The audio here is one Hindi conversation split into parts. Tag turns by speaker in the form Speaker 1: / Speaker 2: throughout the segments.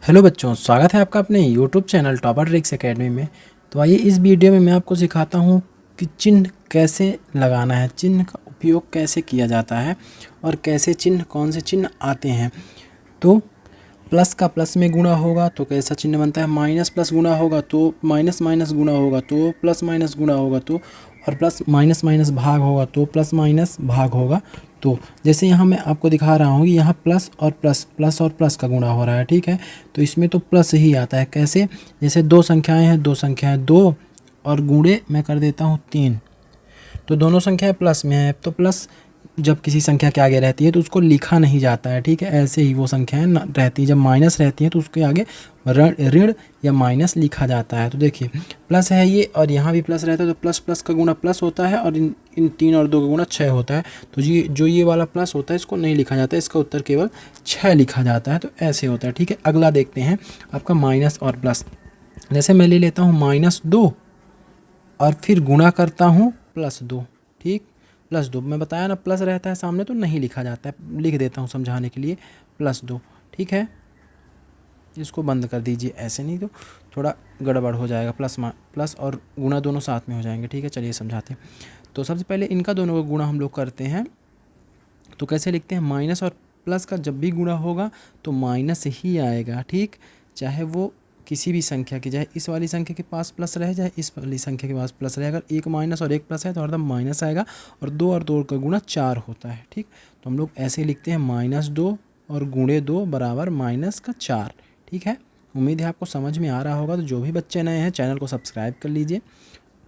Speaker 1: हेलो बच्चों, स्वागत है आपका अपने YouTube channel topper tricks academy में। तो आइए इस वीडियो में मैं आपको सिखाता हूँ कि चिन्ह कैसे लगाना है, चिन्ह का उपयोग कैसे किया जाता है और कैसे चिन्ह, कौन से चिन्ह आते हैं। तो प्लस का प्लस में गुणा होगा तो कैसा चिन्ह बनता है, माइनस प्लस गुणा होगा तो माइनस माइनस गुणा होगा तो प्लस माइनस गुणा होगा तो, और प्लस माइनस माइनस भाग होगा तो प्लस माइनस भाग होगा। तो जैसे यहाँ मैं आपको दिखा रहा हूँ कि यहाँ प्लस और प्लस, प्लस और प्लस का गुणा हो रहा है, ठीक है। तो इसमें तो प्लस ही आता है। कैसे? जैसे दो संख्याएं हैं, दो संख्याएं दो और गुणे मैं कर देता हूँ 3, तो दोनों संख्याएं प्लस में है, तो प्लस जब किसी संख्या के आगे रहती है तो उसको लिखा नहीं जाता है, ठीक है। ऐसे ही वो संख्याएं रहती है, जब माइनस रहती है तो उसके आगे ऋण या माइनस लिखा जाता है। तो देखिए प्लस है ये, और यहाँ भी प्लस रहता है तो प्लस प्लस का गुणा प्लस होता है, और इन 3 और 2 का गुणा 6 होता है। तो ये वाला प्लस होता है इसको नहीं लिखा जाता है, इसका उत्तर केवल 6 लिखा जाता है। तो ऐसे होता है, ठीक है। अगला देखते हैं आपका माइनस और प्लस। जैसे मैं ले लेता हूँ -2 और फिर गुणा करता हूँ +2, ठीक। +2 मैं बताया ना, प्लस रहता है सामने तो नहीं लिखा जाता है, लिख देता हूँ समझाने के लिए +2, ठीक है। इसको बंद कर दीजिए, ऐसे नहीं तो थोड़ा गड़बड़ हो जाएगा। प्लस और गुणा दोनों साथ में हो जाएंगे, ठीक है। चलिए समझाते हैं। तो सबसे पहले इनका दोनों का गुणा हम लोग करते हैं, तो कैसे लिखते हैं, माइनस और प्लस का जब भी गुणा होगा तो माइनस ही आएगा, ठीक। चाहे वो किसी भी संख्या की, चाहे इस वाली संख्या के पास प्लस रहे, चाहे इस वाली संख्या के पास प्लस रहे, अगर एक माइनस और एक प्लस है तो हरदम माइनस आएगा। और 2 और 2 का गुणा 4 होता है, ठीक। तो हम लोग ऐसे लिखते हैं -2 और गुणे 2 बराबर -4, ठीक है। उम्मीद है आपको समझ में आ रहा होगा। तो जो भी बच्चे नए हैं चैनल को सब्सक्राइब कर लीजिए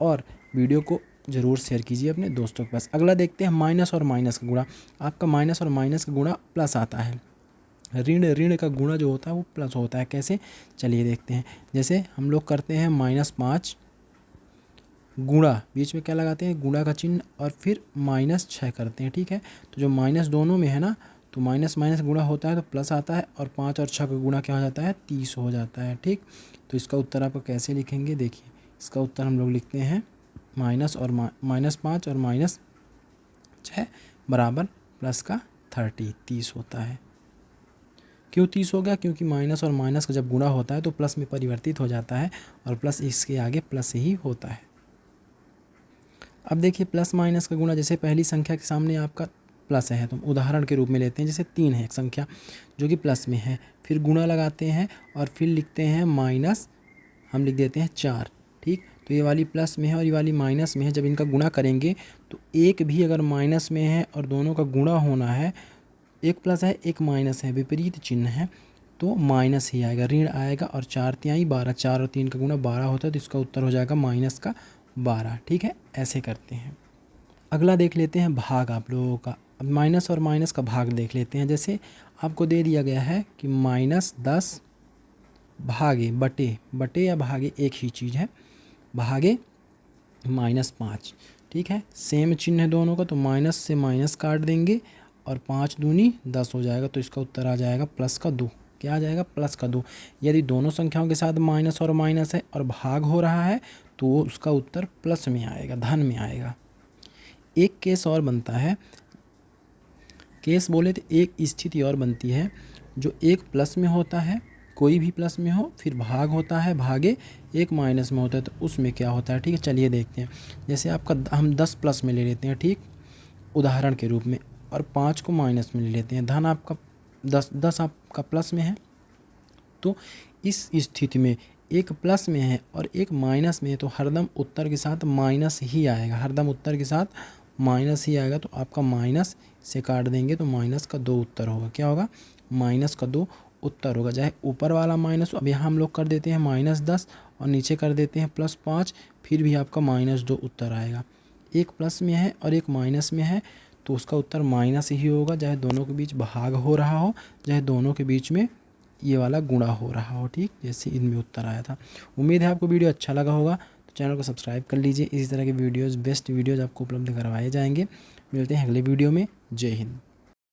Speaker 1: और वीडियो को ज़रूर शेयर कीजिए अपने दोस्तों के पास। अगला देखते हैं माइनस और माइनस का गुणा। आपका माइनस और माइनस का गुणा प्लस आता है, ऋण का गुणा जो होता है वो प्लस होता है। कैसे? चलिए देखते हैं। जैसे हम लोग करते हैं -5 गुणा, बीच में क्या लगाते हैं, गुणा का चिन्ह, और फिर -6 करते हैं, ठीक है। तो जो माइनस दोनों में है ना, तो माइनस माइनस गुणा होता है तो प्लस आता है, और 5 और 6 का गुणा क्या हो जाता है, 30 हो जाता है, ठीक। तो इसका उत्तर आप कैसे लिखेंगे, देखिए इसका उत्तर हम लोग लिखते हैं -5 और -6 बराबर प्लस का 30 होता है। क्यों 30 हो गया? क्योंकि माइनस और माइनस का जब गुणा होता है तो प्लस में परिवर्तित हो जाता है, और प्लस इसके आगे प्लस ही होता है। अब देखिए प्लस माइनस का गुणा, जैसे पहली संख्या के सामने आपका प्लस है तो उदाहरण के रूप में लेते हैं, जैसे 3 है एक संख्या जो कि प्लस में है, फिर गुणा लगाते हैं और फिर लिखते हैं माइनस, हम लिख देते हैं 4, ठीक। तो ये वाली प्लस में है और ये वाली माइनस में है। जब इनका गुणा करेंगे तो एक भी अगर माइनस में है और दोनों का गुणा होना है, एक प्लस है एक माइनस है, विपरीत चिन्ह है, तो माइनस ही आएगा, ऋण आएगा। और 4 तिहाई 12, 4 और 3 का गुणा 12 होता है, तो इसका उत्तर हो जाएगा -12, ठीक है। ऐसे करते हैं। अगला देख लेते हैं भाग आप लोगों का। अब माइनस और माइनस का भाग देख लेते हैं। जैसे आपको दे दिया गया है कि -10 भागे बटे या भागे एक ही चीज़ है, भागे -5, ठीक है। सेम चिन्ह है दोनों का, तो माइनस से माइनस काट देंगे और 5 दूनी 10 हो जाएगा, तो इसका उत्तर आ जाएगा +2। क्या आ जाएगा? +2। यदि दोनों संख्याओं के साथ माइनस और माइनस है और भाग हो रहा है तो उसका उत्तर प्लस में आएगा, धन में आएगा। एक केस और बनता है, केस बोले तो एक स्थिति और बनती है, जो एक प्लस में होता है, कोई भी प्लस में हो, फिर भाग होता है, भागे एक माइनस में होता है, तो उसमें क्या होता है, ठीक है। चलिए देखते हैं। जैसे आपका हम 10 प्लस में ले लेते हैं, ठीक, उदाहरण के रूप में, और 5 को माइनस में ले लेते हैं। धन आपका 10 आपका प्लस में है, तो इस स्थिति में एक प्लस में है और एक माइनस में है, तो हरदम उत्तर के साथ माइनस ही आएगा, हरदम उत्तर के साथ माइनस ही आएगा। तो आपका माइनस से काट देंगे तो माइनस का 2 उत्तर होगा। क्या होगा? -2 उत्तर होगा। चाहे ऊपर वाला माइनस, अब यहाँ हम लोग कर देते हैं -10 और नीचे कर देते हैं +5, फिर भी आपका -2 उत्तर आएगा। एक प्लस में है और एक माइनस में है, तो उसका उत्तर माइनस ही होगा, चाहे दोनों के बीच भाग हो रहा हो, चाहे दोनों के बीच में ये वाला गुणा हो रहा हो, ठीक, जैसे इनमें उत्तर आया था। उम्मीद है आपको वीडियो अच्छा लगा होगा, तो चैनल को सब्सक्राइब कर लीजिए। इसी तरह के वीडियोज़, बेस्ट वीडियोज़ आपको उपलब्ध करवाए जाएंगे। मिलते हैं अगले वीडियो में। जय हिंद।